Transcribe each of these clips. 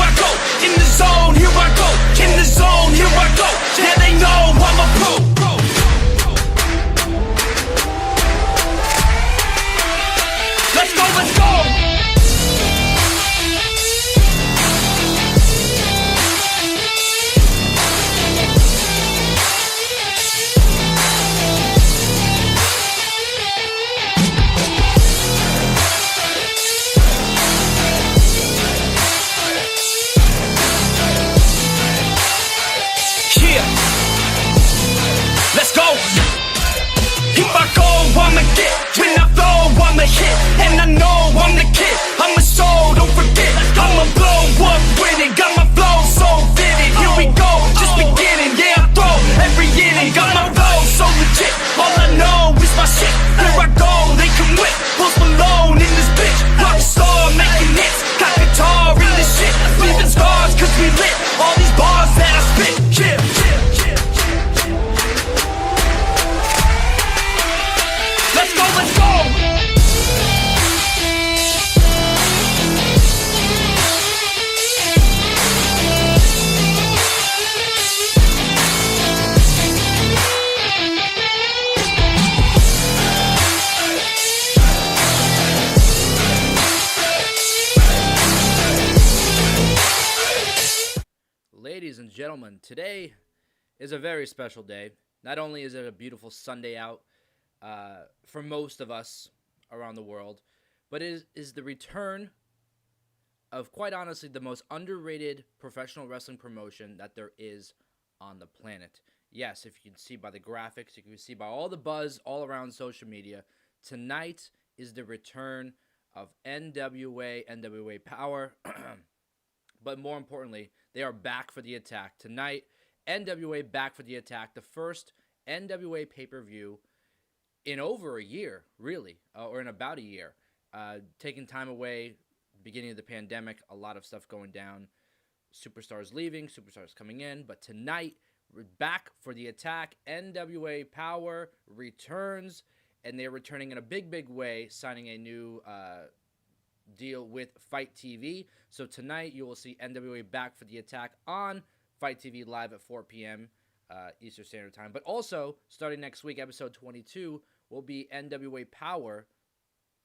I go. In the zone, here I go. In the zone, here I go. Yeah, they know I'm a pro. Let's go, let's go. I'ma get, when I flow, I'ma hit, and I know I'm the kid, I'm a soul, don't forget, I'ma blow up winning, got my flow so vivid, here we go, just beginning, yeah I throw every inning, got my flow so legit, all I know is my shit, here I go, they can whip, Post Malone in this bitch, rock star making hits, got guitar in this shit, leaving scars cause we lit, all these bars that I spit, yeah. Let's go! Ladies and gentlemen, today is a very special day. Not only is it a beautiful Sunday out, for most of us around the world, but it is the return of, quite honestly, the most underrated professional wrestling promotion that there is on the planet. Yes, if you can see by the graphics, you can see by all the buzz all around social media, tonight is the return of NWA, NWA Powerrr, but more importantly, they are back for the attack. Tonight, NWA back for the attack, the first NWA pay-per-view in over a year, really, or in about a year. Taking time away, beginning of the pandemic, a lot of stuff going down. Superstars leaving, superstars coming in. But tonight, we're back for the attack. NWA Powerrr returns, and they're returning in a big, big way, signing a new deal with Fight TV. So tonight, you will see NWA back for the attack on Fight TV live at 4 p.m. Eastern Standard Time. But also, starting next week, episode 22, will be NWA Powerrr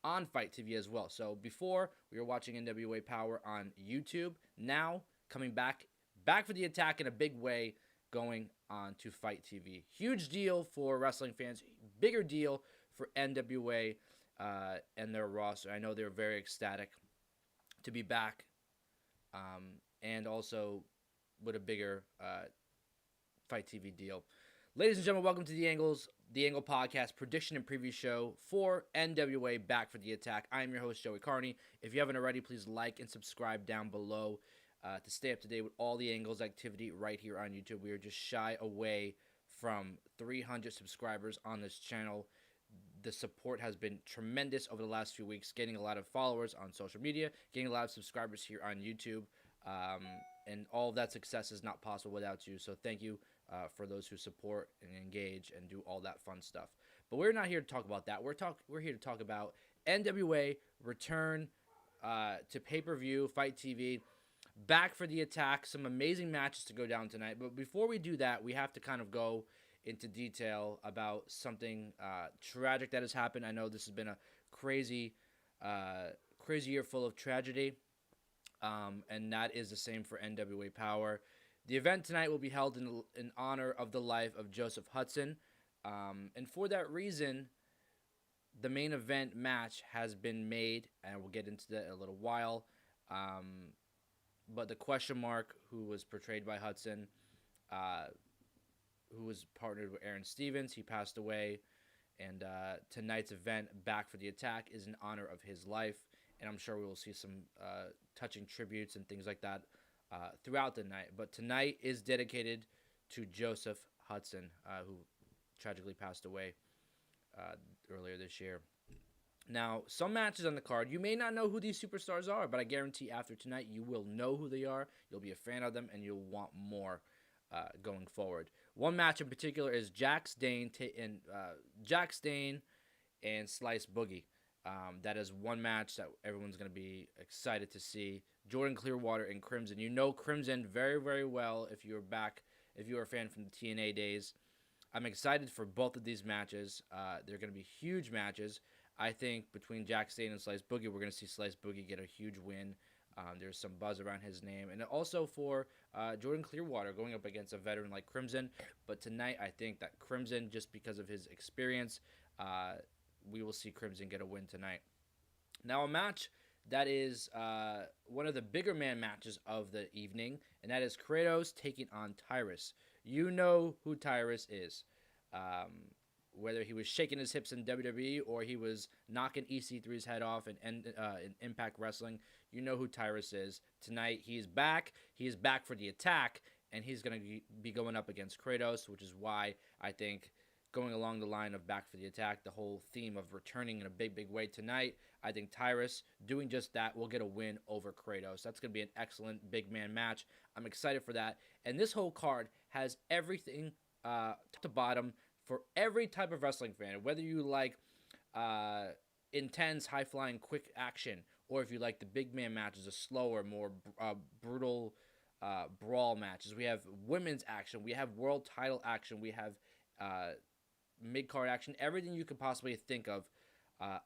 on Fight TV as well. So before, we were watching NWA Powerrr on YouTube. Now, coming back for the attack in a big way, going on to Fight TV. Huge deal for wrestling fans. Bigger deal for NWA and their roster. I know they're very ecstatic to be back, and also with a bigger Fight TV deal. Ladies and gentlemen, welcome to The Angle Podcast prediction and preview show for NWA back for the attack. I am your host, Joey Karni. If you haven't already, please like and subscribe down below to stay up to date with all the Angles activity right here on YouTube. We are just shy away from 300 subscribers on this channel. The support has been tremendous over the last few weeks, getting a lot of followers on social media, getting a lot of subscribers here on YouTube, and all of that success is not possible without you. So thank you for those who support and engage and do all that fun stuff. But we're not here to talk about that. We're here to talk about NWA return to pay-per-view, Fight TV, back for the attack. Some amazing matches to go down tonight. But before we do that, we have to kind of go into detail about something tragic that has happened. I know this has been a crazy year full of tragedy, and that is the same for NWA Powerrr. The event tonight will be held in honor of the life of Joseph Hudson, and for that reason, the main event match has been made, and we'll get into that in a little while. But the question mark, who was portrayed by Hudson, who was partnered with Aaron Stevens, he passed away, and tonight's event, Back for the Attack, is in honor of his life, and I'm sure we will see some touching tributes and things like that throughout the night. But tonight is dedicated to Joseph Hudson, who tragically passed away earlier this year. Now, some matches on the card, you may not know who these superstars are, but I guarantee after tonight you will know who they are, you'll be a fan of them, and you'll want more going forward. One match in particular is Jax Dane and Slice Boogie. That is one match that everyone's going to be excited to see. Jordan Clearwater and Crimson. You know Crimson very, very well if you were a fan from the TNA days. I'm excited for both of these matches. They're going to be huge matches. I think between Jack Stain and Slice Boogie, we're going to see Slice Boogie get a huge win. There's some buzz around his name. And also for Jordan Clearwater going up against a veteran like Crimson. But tonight, I think that Crimson, just because of his experience, we will see Crimson get a win tonight. Now, a match that is one of the bigger man matches of the evening, and that is Kratos taking on Tyrus. You know who Tyrus is. Whether he was shaking his hips in WWE or he was knocking EC3's head off in Impact Wrestling, you know who Tyrus is. Tonight, he's back. He is back for the attack, and he's going to be going up against Kratos, which is why I think going along the line of back for the attack, the whole theme of returning in a big, big way tonight, I think Tyrus doing just that will get a win over Kratos. That's going to be an excellent big man match. I'm excited for that. And this whole card has everything top to bottom for every type of wrestling fan, whether you like intense, high-flying, quick action, or if you like the big man matches, the slower, more brutal brawl matches. We have women's action. We have world title action. We have mid-card action. Everything you could possibly think of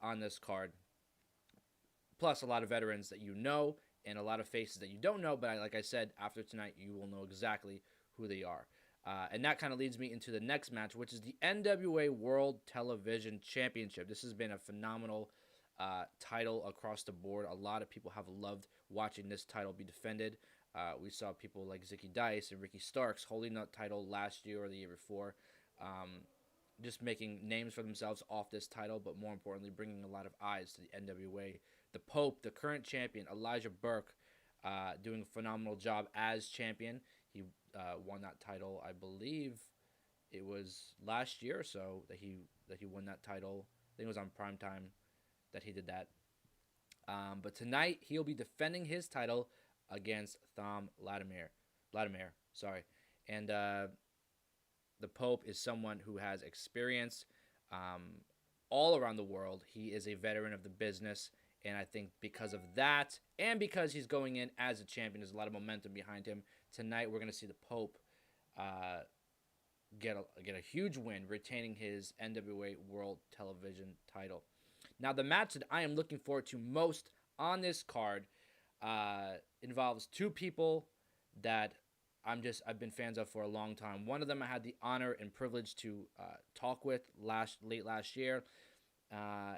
on this card. Plus, a lot of veterans that you know and a lot of faces that you don't know, but like I said, after tonight, you will know exactly who they are. And that kind of leads me into the next match, which is the NWA World Television Championship. This has been a phenomenal title across the board. A lot of people have loved watching this title be defended. We saw people like Zicky Dice and Ricky Starks holding that title last year or the year before, just making names for themselves off this title, but more importantly, bringing a lot of eyes to the NWA. The Pope, the current champion, Elijah Burke, doing a phenomenal job as champion. He won that title, I believe it was last year or so that he won that title. I think it was on Primetime that he did that. But tonight he'll be defending his title against Thom Latimer. And the Pope is someone who has experience all around the world. He is a veteran of the business. And I think because of that, and because he's going in as a champion, there's a lot of momentum behind him. Tonight, we're going to see the Pope get a huge win, retaining his NWA World Television title. Now, the match that I am looking forward to most on this card involves two people that I've been fans of for a long time. One of them I had the honor and privilege to talk with late last year.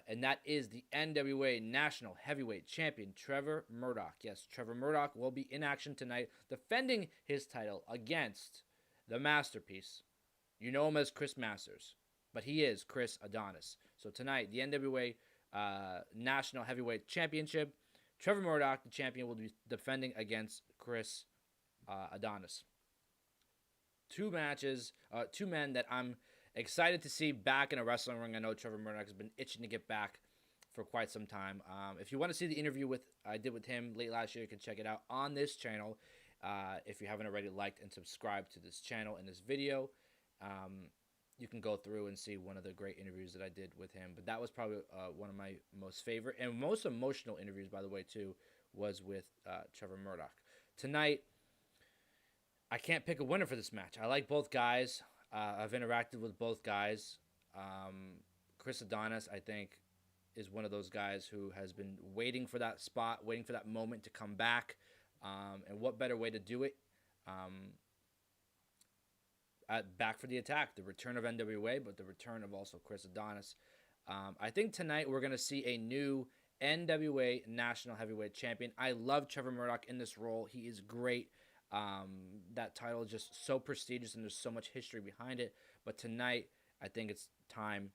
And that is the NWA National Heavyweight Champion, Trevor Murdoch. Yes, Trevor Murdoch will be in action tonight, defending his title against the Masterpiece. You know him as Chris Masters, but he is Chris Adonis. So tonight, the NWA National Heavyweight Championship, Trevor Murdoch, the champion, will be defending against Chris Adonis. Two men that I'm excited to see back in a wrestling ring. I know Trevor Murdoch has been itching to get back for quite some time. If you want to see the interview I did with him late last year, you can check it out on this channel. If you haven't already liked and subscribed to this channel and this video, you can go through and see one of the great interviews that I did with him. But that was probably one of my most favorite and most emotional interviews, by the way, too, was with Trevor Murdoch. Tonight, I can't pick a winner for this match. I like both guys. I've interacted with both guys. Chris Adonis, I think, is one of those guys who has been waiting for that spot, waiting for that moment to come back. And what better way to do it? Back for the attack, the return of NWA, but the return of also Chris Adonis. I think tonight we're going to see a new NWA National Heavyweight Champion. I love Trevor Murdoch in this role. He is great. That title is just so prestigious and there's so much history behind it. But tonight, I think it's time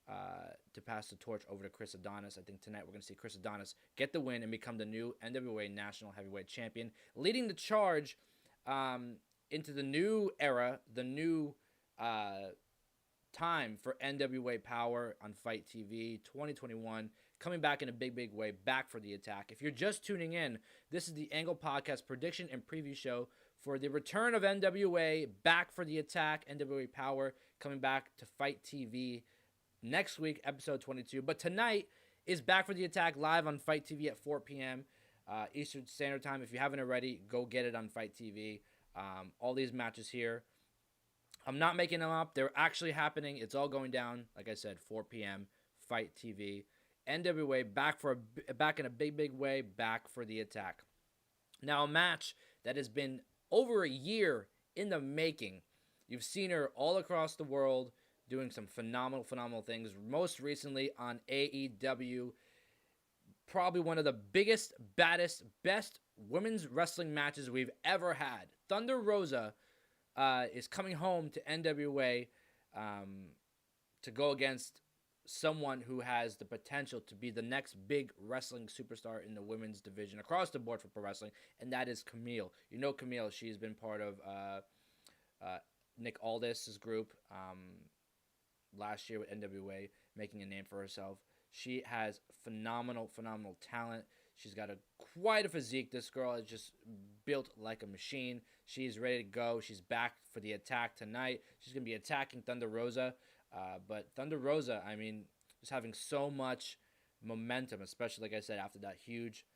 to pass the torch over to Chris Adonis. I think tonight we're going to see Chris Adonis get the win and become the new NWA National Heavyweight Champion, leading the charge into the new era, the new time for NWA Powerrr on Fight TV 2021, coming back in a big, big way, back for the attack. If you're just tuning in, this is the Angle Podcast prediction and preview show for the return of NWA, back for the attack, NWA Powerrr, coming back to Fight TV next week, episode 22. But tonight is Back for the Attack live on Fight TV at 4 p.m. Eastern Standard Time. If you haven't already, go get it on Fight TV. All these matches here, I'm not making them up. They're actually happening. It's all going down, like I said, 4 p.m. Fight TV. NWA back in a big way, back for the attack. Now, a match that has been over a year in the making. You've seen her all across the world doing some phenomenal things. Most recently on AEW, probably one of the biggest, baddest, best women's wrestling matches we've ever had. Thunder Rosa is coming home to NWA to go against someone who has the potential to be the next big wrestling superstar in the women's division across the board for pro wrestling, and that is Kamille. You know Kamille, she's been part of Nick Aldis' group last year with NWA, making a name for herself. She has phenomenal talent. She's got quite a physique. This girl is just built like a machine. She's ready to go. She's back for the attack tonight. She's going to be attacking Thunder Rosa. But Thunder Rosa, I mean, just having so much momentum, especially, like I said, after that huge,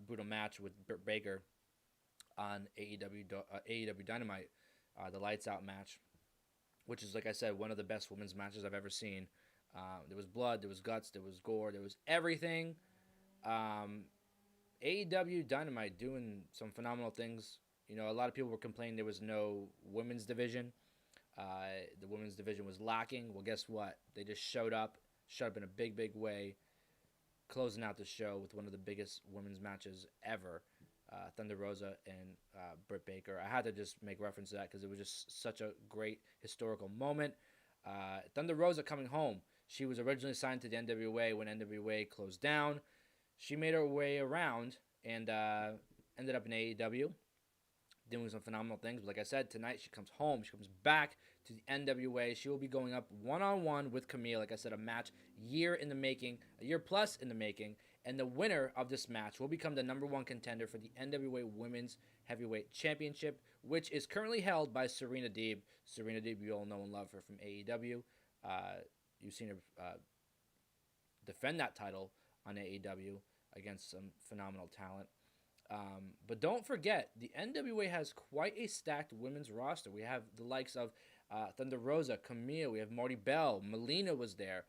brutal match with Britt Baker on AEW Dynamite, the Lights Out match, which is, like I said, one of the best women's matches I've ever seen. There was blood, there was guts, there was gore, there was everything. AEW Dynamite doing some phenomenal things. You know, a lot of people were complaining there was no women's division. The women's division was lacking. Well, guess what? They just showed up in a big way, closing out the show with one of the biggest women's matches ever. Thunder Rosa and Britt Baker. I had to just make reference to that because it was just such a great historical moment. Thunder Rosa coming home. She was originally signed to the NWA when NWA closed down. She made her way around and ended up in AEW, doing some phenomenal things. But like I said, tonight she comes home. She comes back to the NWA. She will be going up one-on-one with Kamille. Like I said, a year plus in the making. And the winner of this match will become the #1 contender for the NWA Women's Heavyweight Championship, which is currently held by Serena Deeb. Serena Deeb, you all know and love her from AEW. You've seen her defend that title on AEW against some phenomenal talent. But don't forget, the NWA has quite a stacked women's roster. We have the likes of Thunder Rosa, Kamille, we have Marty Bell, Melina was there,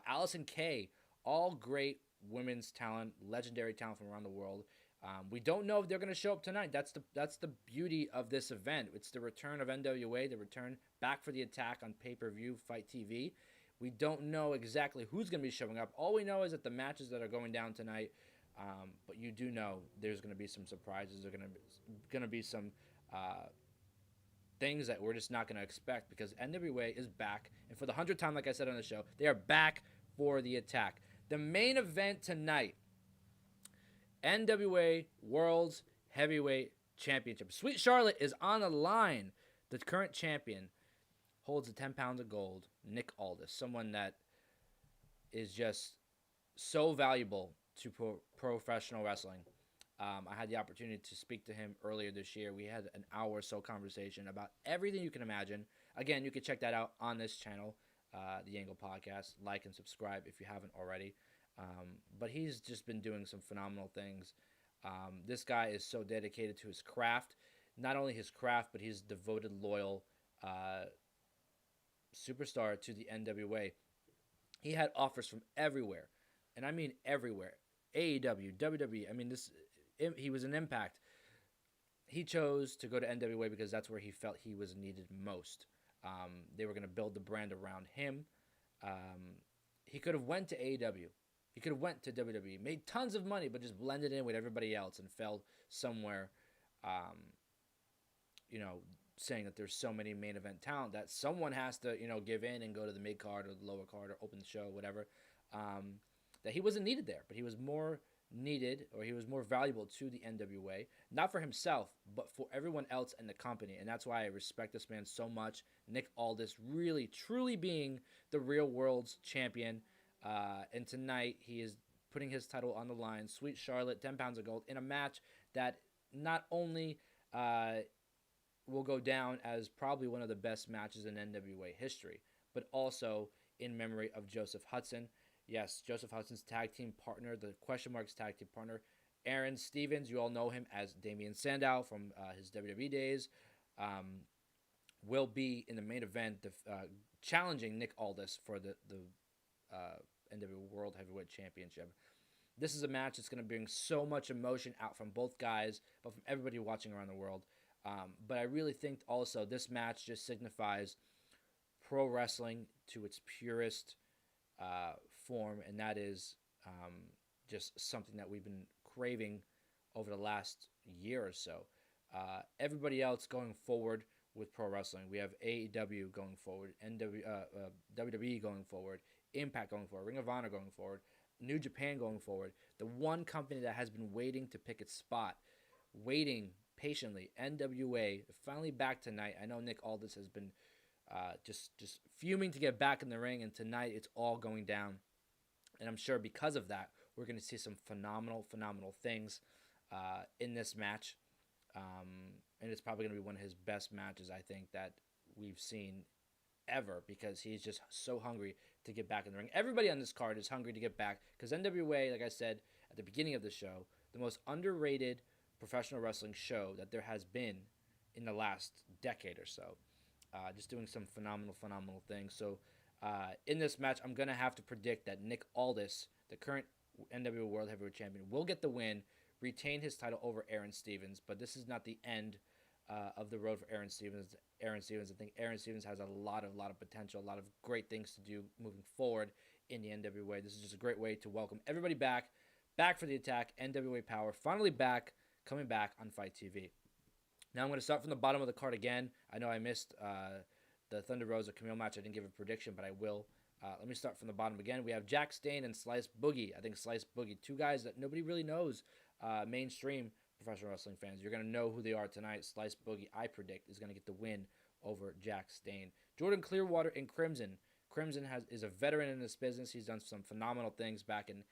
Allison Kay, all great women's talent, legendary talent from around the world. We don't know if they're going to show up tonight. That's the beauty of this event. It's the return of NWA, the return back for the attack on pay-per-view, Fight TV. We don't know exactly who's going to be showing up. All we know is that the matches that are going down tonight, but you do know there's going to be some surprises. There's going to be some things that we're just not going to expect because NWA is back. And for the 100th time, like I said on the show, they are back for the attack. The main event tonight, NWA World's Heavyweight Championship. Sweet Charlotte is on the line. The current champion holds the 10 pounds of gold, Nick Aldis, someone that is just so valuable to professional wrestling. I had the opportunity to speak to him earlier this year. We had an hour or so conversation about everything you can imagine. Again, you can check that out on this channel, the Angle Podcast. Like and subscribe if you haven't already. But he's just been doing some phenomenal things. This guy is so dedicated to his craft. Not only his craft, but he's devoted, loyal superstar to the NWA. He had offers from everywhere, and I mean everywhere. AEW, WWE. I mean, he was an Impact. He chose to go to NWA because that's where he felt he was needed most. They were going to build the brand around him. He could have went to AEW. He could have went to WWE, made tons of money, but just blended in with everybody else and fell somewhere, saying that there's so many main event talent that someone has to, give in and go to the mid card or the lower card or open the show, whatever. That he wasn't needed there, but he was more needed, or he was more valuable to the NWA, not for himself, but for everyone else in the company. And that's why I respect this man so much. Nick Aldis really, truly being the real world's champion. And tonight he is putting his title on the line. Sweet Charlotte, 10 pounds of gold, in a match that not only will go down as probably one of the best matches in NWA history, but also in memory of Joseph Hudson. Yes, Joseph Hudson's tag team partner, the Question Marks tag team partner, Aron Stevens, you all know him as Damian Sandow from his WWE days, will be in the main event challenging Nick Aldis for the NWA World Heavyweight Championship. This is a match that's going to bring so much emotion out from both guys, but from everybody watching around the world. But I really think also this match just signifies pro wrestling to its purest form, and that is just something that we've been craving over the last year or so. Everybody else going forward with pro wrestling, we have AEW going forward, WWE going forward, Impact going forward, Ring of Honor going forward, New Japan going forward. The one company that has been waiting to pick its spot, waiting patiently, NWA, finally back tonight. I know Nick Aldis has been just fuming to get back in the ring, and tonight it's all going down. And I'm sure because of that, we're going to see some phenomenal things in this match. And it's probably going to be one of his best matches, I think, that we've seen ever, because he's just so hungry to get back in the ring. Everybody on this card is hungry to get back, because NWA, like I said at the beginning of the show, the most underrated professional wrestling show that there has been in the last decade or so. Just doing some phenomenal things. So in this match, I'm going to have to predict that Nick Aldis, the current NWA World Heavyweight Champion, will get the win, retain his title over Aron Stevens. But this is not the end of the road for Aron Stevens. I think Aron Stevens has a lot of potential, a lot of great things to do moving forward in the NWA. This is just a great way to welcome everybody back for the attack. NWA Powerrr, finally coming back on Fight TV. Now I'm going to start from the bottom of the card again. I know I missed the Thunder Rosa Kamille match. I didn't give a prediction, but I will. Let me start from the bottom again. We have Jack Dane and Slice Boogie. I think Slice Boogie, two guys that nobody really knows, mainstream professional wrestling fans. You're going to know who they are tonight. Slice Boogie, I predict, is going to get the win over Jack Dane. Jordan Clearwater and Crimson. Crimson is a veteran in this business. He's done some phenomenal things back in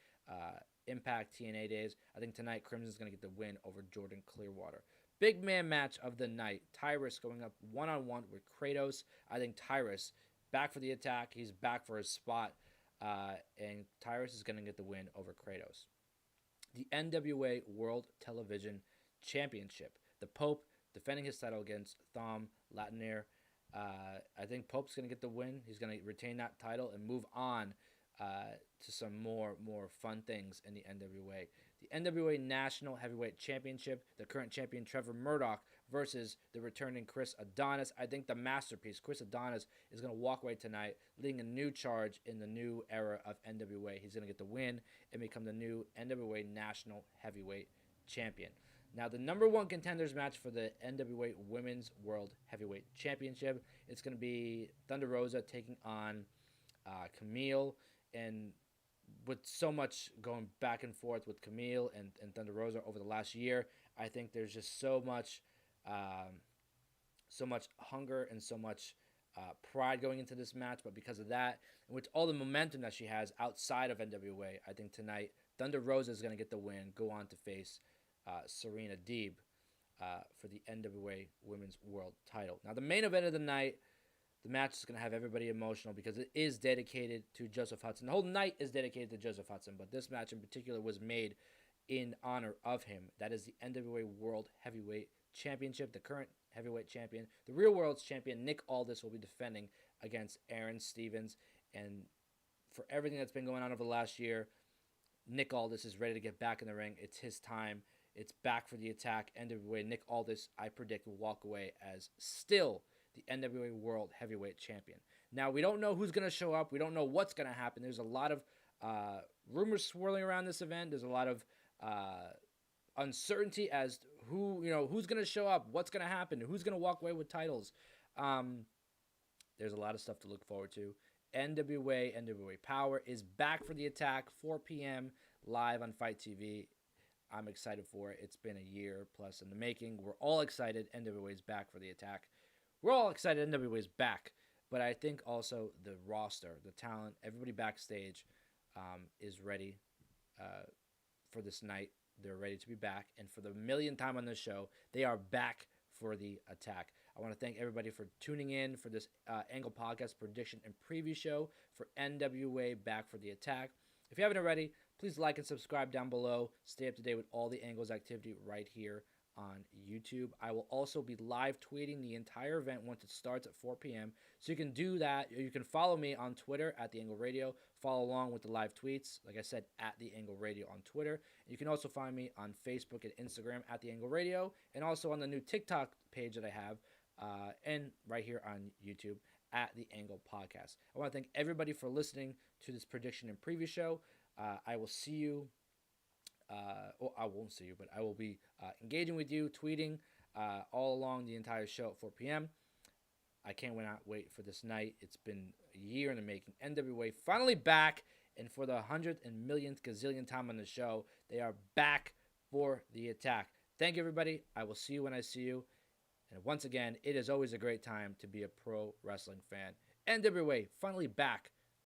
Impact TNA days. I think tonight Crimson's going to get the win over Jordan Clearwater. Big man match of the night. Tyrus going up one-on-one with Kratos. I think Tyrus back for the attack. He's back for his spot. And Tyrus is going to get the win over Kratos. The NWA World Television Championship. The Pope defending his title against Thom, Latimer. I think Pope's going to get the win. He's going to retain that title and move on to some more fun things in the NWA. The NWA National Heavyweight Championship, the current champion Trevor Murdoch versus the returning Chris Adonis. I think the masterpiece, Chris Adonis, is going to walk away tonight, leading a new charge in the new era of NWA. He's going to get the win and become the new NWA National Heavyweight Champion. Now, the number one contenders match for the NWA Women's World Heavyweight Championship, it's going to be Thunder Rosa taking on Kamille. And with so much going back and forth with Kamille and Thunder Rosa over the last year, I think there's just so much hunger and so much pride going into this match. But because of that, and with all the momentum that she has outside of NWA, I think tonight Thunder Rosa is going to get the win, go on to face Serena Deeb for the NWA Women's World title. Now, the main event of the night, the match is going to have everybody emotional because it is dedicated to Joseph Hudson. The whole night is dedicated to Joseph Hudson, but this match in particular was made in honor of him. That is the NWA World Heavyweight Championship. The current heavyweight champion, the real world's champion, Nick Aldis, will be defending against Aron Stevens. And for everything that's been going on over the last year, Nick Aldis is ready to get back in the ring. It's his time. It's back for the attack. NWA Nick Aldis, I predict, will walk away as still the NWA World Heavyweight Champion. Now, we don't know who's going to show up. We don't know what's going to happen. There's a lot of rumors swirling around this event. There's a lot of uncertainty as to who's going to show up, what's going to happen, who's going to walk away with titles. There's a lot of stuff to look forward to. NWA Powerrr is back for the attack, 4 p.m. live on Fight TV. I'm excited for it. It's been a year plus in the making. We're all excited. NWA is back for the attack. We're all excited NWA is back. But I think also the roster, the talent, everybody backstage is ready for this night. They're ready to be back. And for the millionth time on this show, they are back for the attack. I want to thank everybody for tuning in for this Angle Podcast prediction and preview show for NWA Back for the Attack. If you haven't already, Please like and subscribe down below. Stay up to date with all the Angles activity right here on YouTube. I will also be live tweeting the entire event once it starts at 4 p.m. So you can do that. You can follow me on Twitter at The Angle Radio. Follow along with the live tweets. Like I said, at The Angle Radio on Twitter. You can also find me on Facebook and Instagram at The Angle Radio, and also on the new TikTok page that I have, and right here on YouTube at The Angle Podcast. I want to thank everybody for listening to this prediction and preview show. I will see you. Well, I won't see you, but I will be engaging with you, tweeting all along the entire show at 4 p.m. I can't wait for this night. It's been a year in the making. NWA finally back, and for the 100th and millionth gazillion time on the show, they are back for the attack. Thank you, everybody. I will see you when I see you. And once again, it is always a great time to be a pro wrestling fan. NWA finally back